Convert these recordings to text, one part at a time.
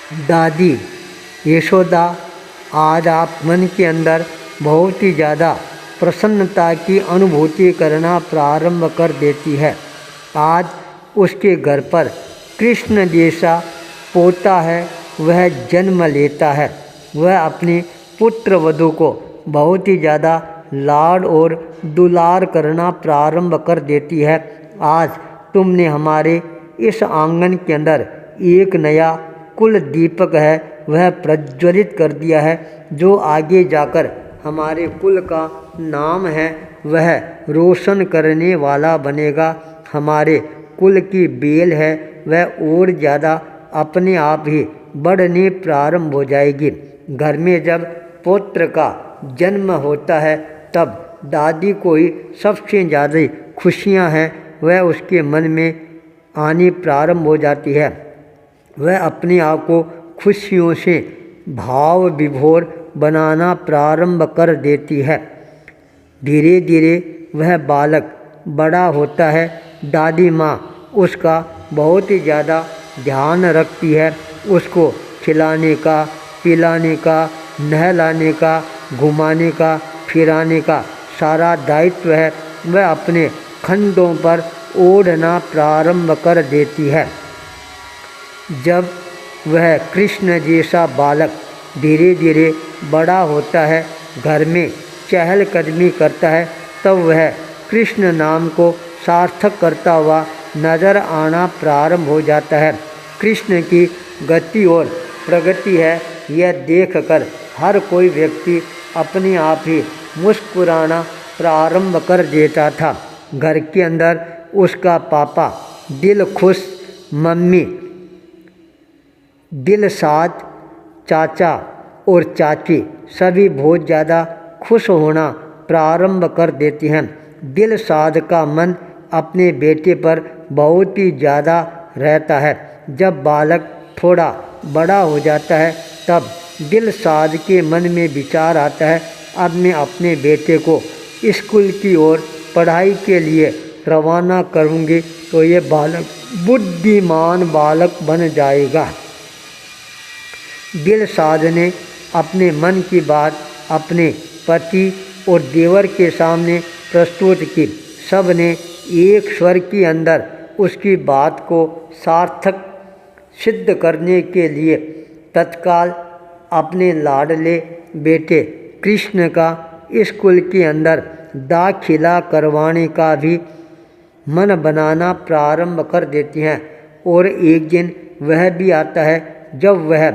दादी यशोदा आज आप मन के अंदर बहुत ही ज़्यादा प्रसन्नता की अनुभूति करना प्रारंभ कर देती है। आज उसके घर पर कृष्ण जैसा पोता है, वह जन्म लेता है। वह अपनी पुत्र वधू को बहुत ही ज़्यादा लाड और दुलार करना प्रारंभ कर देती है। आज तुमने हमारे इस आंगन के अंदर एक नया कुल दीपक है वह प्रज्वलित कर दिया है, जो आगे जाकर हमारे कुल का नाम है वह रोशन करने वाला बनेगा। हमारे कुल की बेल है वह और ज़्यादा अपने आप ही बढ़ने प्रारंभ हो जाएगी। घर में जब पुत्र का जन्म होता है तब दादी को ही सबसे ज़्यादा खुशियाँ हैं वह उसके मन में आनी प्रारंभ हो जाती है। वह अपने आप को खुशियों से भाव विभोर बनाना प्रारंभ कर देती है। धीरे धीरे वह बालक बड़ा होता है। दादी माँ उसका बहुत ही ज़्यादा ध्यान रखती है। उसको खिलाने का, पिलाने का, नहलाने का, घुमाने का, फिराने का सारा दायित्व है वह अपने कंधों पर ओढ़ना प्रारंभ कर देती है। जब वह कृष्ण जैसा बालक धीरे धीरे बड़ा होता है, घर में चहलकदमी करता है, तब वह कृष्ण नाम को सार्थक करता हुआ नजर आना प्रारंभ हो जाता है। कृष्ण की गति और प्रगति है यह देखकर हर कोई व्यक्ति अपने आप ही मुस्कुराना प्रारंभ कर देता था। घर के अंदर उसका पापा दिल खुश, मम्मी दिल साथ, चाचा और चाची सभी बहुत ज़्यादा खुश होना प्रारंभ कर देती हैं। दिल साध का मन अपने बेटे पर बहुत ही ज़्यादा रहता है। जब बालक थोड़ा बड़ा हो जाता है तब दिल साध के मन में विचार आता है, अब मैं अपने बेटे को स्कूल की ओर पढ़ाई के लिए रवाना करूँगी तो ये बालक बुद्धिमान बालक बन जाएगा। दिल साध ने अपने मन की बात अपने पति और देवर के सामने प्रस्तुत की। सब ने एक स्वर के अंदर उसकी बात को सार्थक सिद्ध करने के लिए तत्काल अपने लाडले बेटे कृष्ण का स्कूल के अंदर दाखिला करवाने का भी मन बनाना प्रारंभ कर देती हैं। और एक दिन वह भी आता है जब वह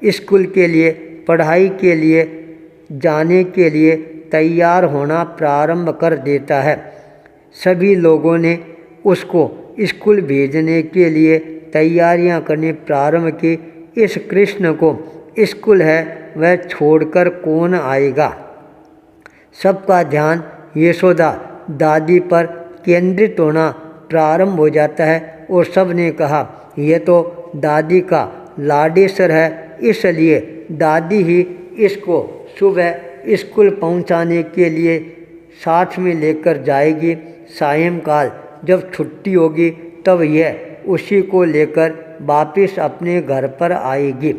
स्कूल के लिए पढ़ाई के लिए जाने के लिए तैयार होना प्रारंभ कर देता है। सभी लोगों ने उसको स्कूल भेजने के लिए तैयारियां करनी प्रारंभ की। इस कृष्ण को स्कूल है वह छोड़कर कौन आएगा। सबका ध्यान यशोदा दादी पर केंद्रित होना प्रारंभ हो जाता है और सब ने कहा यह तो दादी का लाडेसर है, इसलिए दादी ही इसको सुबह स्कूल पहुंचाने के लिए साथ में लेकर जाएगी। सायंकाल जब छुट्टी होगी तब यह उसी को लेकर वापस अपने घर पर आएगी।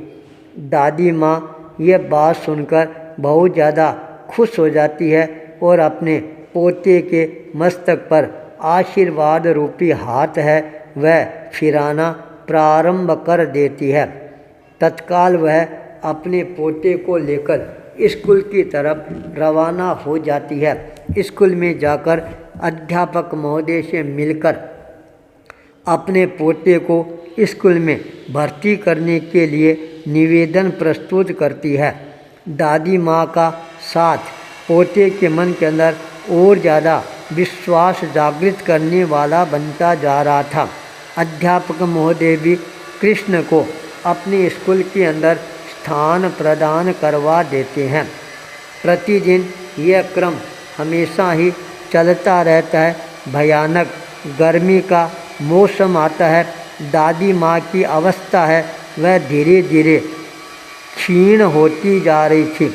दादी माँ यह बात सुनकर बहुत ज़्यादा खुश हो जाती है और अपने पोते के मस्तक पर आशीर्वाद रूपी हाथ है वह फिराना प्रारंभ कर देती है। तत्काल वह अपने पोते को लेकर स्कूल की तरफ रवाना हो जाती है। स्कूल में जाकर अध्यापक महोदय से मिलकर अपने पोते को स्कूल में भर्ती करने के लिए निवेदन प्रस्तुत करती है। दादी माँ का साथ पोते के मन के अंदर और ज़्यादा विश्वास जागृत करने वाला बनता जा रहा था। अध्यापक महोदय भी कृष्ण को अपने स्कूल के अंदर स्थान प्रदान करवा देते हैं। प्रतिदिन यह क्रम हमेशा ही चलता रहता है। भयानक गर्मी का मौसम आता है। दादी माँ की अवस्था है वह धीरे धीरे क्षीण होती जा रही थी।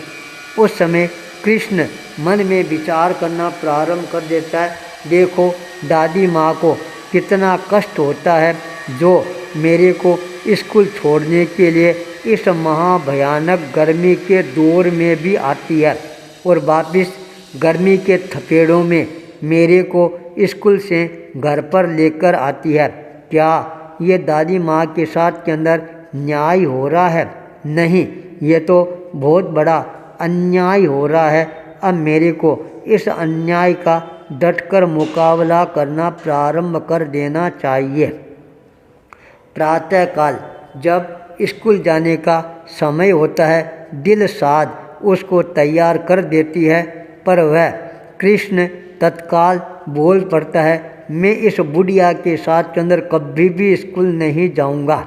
उस समय कृष्ण मन में विचार करना प्रारंभ कर देता है, देखो दादी माँ को कितना कष्ट होता है जो मेरे को स्कूल छोड़ने के लिए इस महाभयानक गर्मी के दौर में भी आती है और वापस गर्मी के थपेड़ों में मेरे को स्कूल से घर पर लेकर आती है। क्या ये दादी माँ के साथ के अंदर न्याय हो रहा है? नहीं, ये तो बहुत बड़ा अन्याय हो रहा है। अब मेरे को इस अन्याय का डटकर मुकाबला करना प्रारंभ कर देना चाहिए। प्रातःकाल जब स्कूल जाने का समय होता है, दिलशाद उसको तैयार कर देती है, पर वह कृष्ण तत्काल बोल पड़ता है, मैं इस बुढ़िया के साथ के अंदर कभी भी स्कूल नहीं जाऊंगा।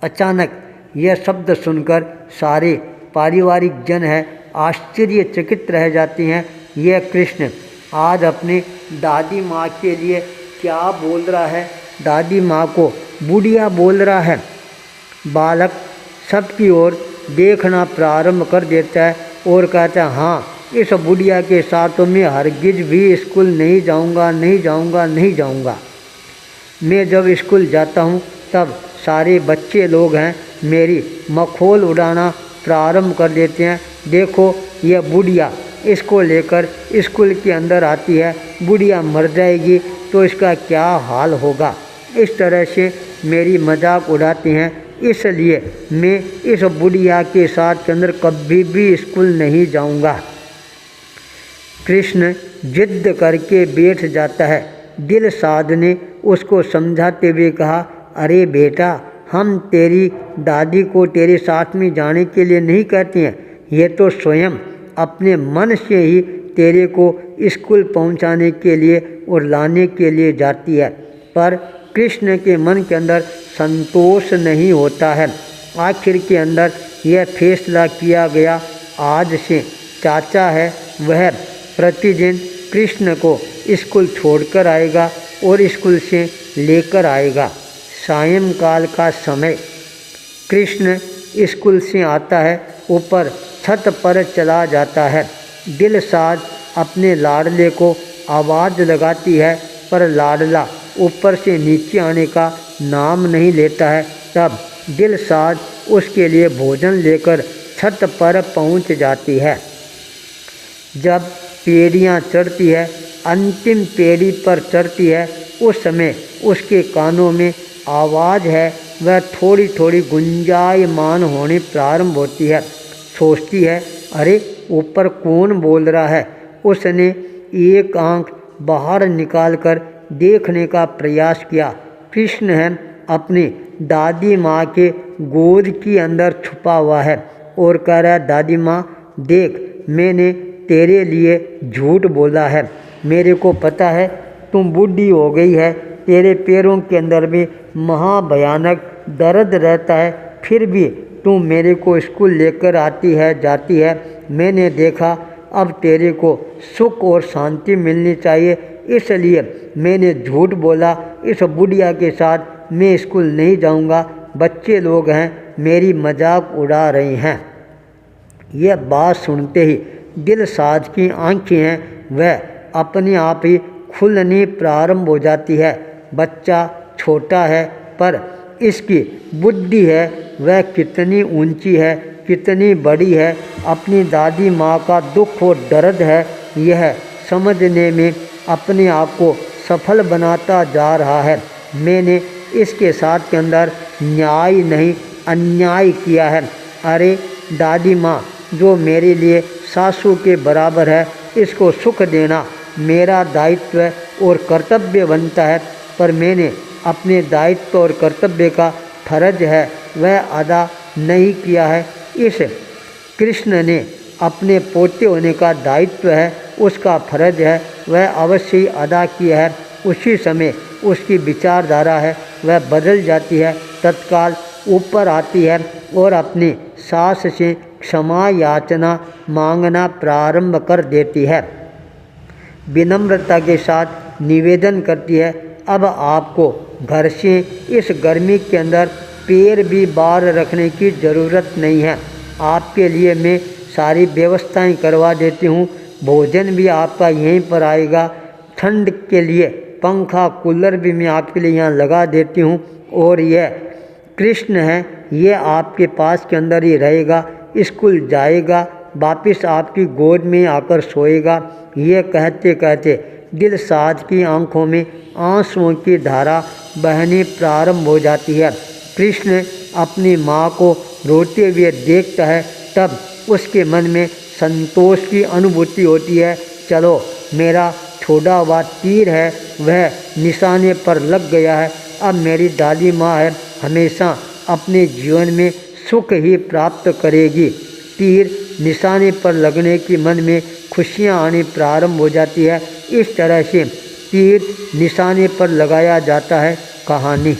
अचानक यह शब्द सुनकर सारे पारिवारिक जन है आश्चर्यचकित रह जाती हैं। यह कृष्ण आज अपनी दादी माँ के लिए क्या बोल रहा है? दादी माँ को बुढ़िया बोल रहा है। बालक सबकी ओर देखना प्रारंभ कर देता है और कहता है, हाँ, इस बुढ़िया के साथ तो मैं हरगिज भी स्कूल नहीं जाऊंगा, नहीं जाऊंगा, नहीं जाऊंगा। मैं जब स्कूल जाता हूँ तब सारे बच्चे लोग हैं मेरी मखौल उड़ाना प्रारंभ कर देते हैं। देखो यह बुढ़िया इसको लेकर स्कूल के अंदर आती है, बुढ़िया मर जाएगी तो इसका क्या हाल होगा। इस तरह से मेरी मजाक उड़ाती हैं, इसलिए मैं इस बुढ़िया के साथ के अंदर कभी भी स्कूल नहीं जाऊंगा। कृष्ण जिद करके बैठ जाता है। दिलशाद ने उसको समझाते हुए कहा, अरे बेटा, हम तेरी दादी को तेरे साथ में जाने के लिए नहीं कहते हैं, ये तो स्वयं अपने मन से ही तेरे को स्कूल पहुंचाने के लिए और लाने के लिए जाती है। पर कृष्ण के मन के अंदर संतोष नहीं होता है। आखिर के अंदर यह फैसला किया गया, आज से चाचा है वह प्रतिदिन कृष्ण को स्कूल छोड़कर आएगा और स्कूल से लेकर आएगा। सायंकाल का समय कृष्ण स्कूल से आता है, ऊपर छत पर चला जाता है। दिलशाद अपने लाडले को आवाज़ लगाती है, पर लाडला ऊपर से नीचे आने का नाम नहीं लेता है। तब दिलशाद उसके लिए भोजन लेकर छत पर पहुंच जाती है। जब पेड़ियाँ चढ़ती है, अंतिम पेड़ी पर चढ़ती है, उस समय उसके कानों में आवाज़ है वह थोड़ी थोड़ी गुंजायमान होनी प्रारंभ होती है। सोचती है, अरे ऊपर कौन बोल रहा है। उसने एक आंख बाहर निकालकर देखने का प्रयास किया। कृष्ण है अपनी दादी माँ के गोद के अंदर छुपा हुआ है और कह रहा है, दादी माँ देख, मैंने तेरे लिए झूठ बोला है। मेरे को पता है तुम बूढ़ी हो गई है, तेरे पैरों के अंदर भी महाभयानक दर्द रहता है, फिर भी तुम मेरे को स्कूल लेकर आती है, जाती है। मैंने देखा अब तेरे को सुख और शांति मिलनी चाहिए, इसलिए मैंने झूठ बोला, इस बुढ़िया के साथ मैं स्कूल नहीं जाऊंगा। बच्चे लोग हैं मेरी मजाक उड़ा रहे हैं। यह बात सुनते ही दिलशाद की आंखें हैं वह अपने आप ही खुलनी प्रारंभ हो जाती है। बच्चा छोटा है पर इसकी बुद्धि है वह कितनी ऊंची है, कितनी बड़ी है। अपनी दादी माँ का दुख और दर्द है यह समझने में अपने आप को सफल बनाता जा रहा है। मैंने इसके साथ के अंदर न्याय नहीं अन्याय किया है। अरे दादी माँ जो मेरे लिए सासू के बराबर है, इसको सुख देना मेरा दायित्व और कर्तव्य बनता है, पर मैंने अपने दायित्व और कर्तव्य का फर्ज है वह अदा नहीं किया है। इस कृष्ण ने अपने पोते होने का दायित्व है, उसका फर्ज है वह अवश्य ही अदा किया है। उसी समय उसकी विचारधारा है वह बदल जाती है, तत्काल ऊपर आती है और अपनी सास से क्षमा याचना मांगना प्रारंभ कर देती है। विनम्रता के साथ निवेदन करती है, अब आपको घर से इस गर्मी के अंदर पैर भी बाहर रखने की ज़रूरत नहीं है। आपके लिए मैं सारी व्यवस्थाएं करवा देती हूँ, भोजन भी आपका यहीं पर आएगा, ठंड के लिए पंखा कूलर भी मैं आपके लिए यहाँ लगा देती हूँ और यह कृष्ण है, ये आपके पास के अंदर ही रहेगा, स्कूल जाएगा, वापस आपकी गोद में आकर सोएगा। ये कहते कहते दिलशाद की आंखों में आंसुओं की धारा बहनी प्रारंभ हो जाती है। कृष्ण अपनी माँ को रोते हुए देखता है, तब उसके मन में संतोष की अनुभूति होती है। चलो, मेरा छोड़ा हुआ तीर है वह निशाने पर लग गया है। अब मेरी दादी माँ है, हमेशा अपने जीवन में सुख ही प्राप्त करेगी। तीर निशाने पर लगने की मन में खुशियाँ आनी प्रारंभ हो जाती है। इस तरह से तीर निशाने पर लगाया जाता है। कहानी।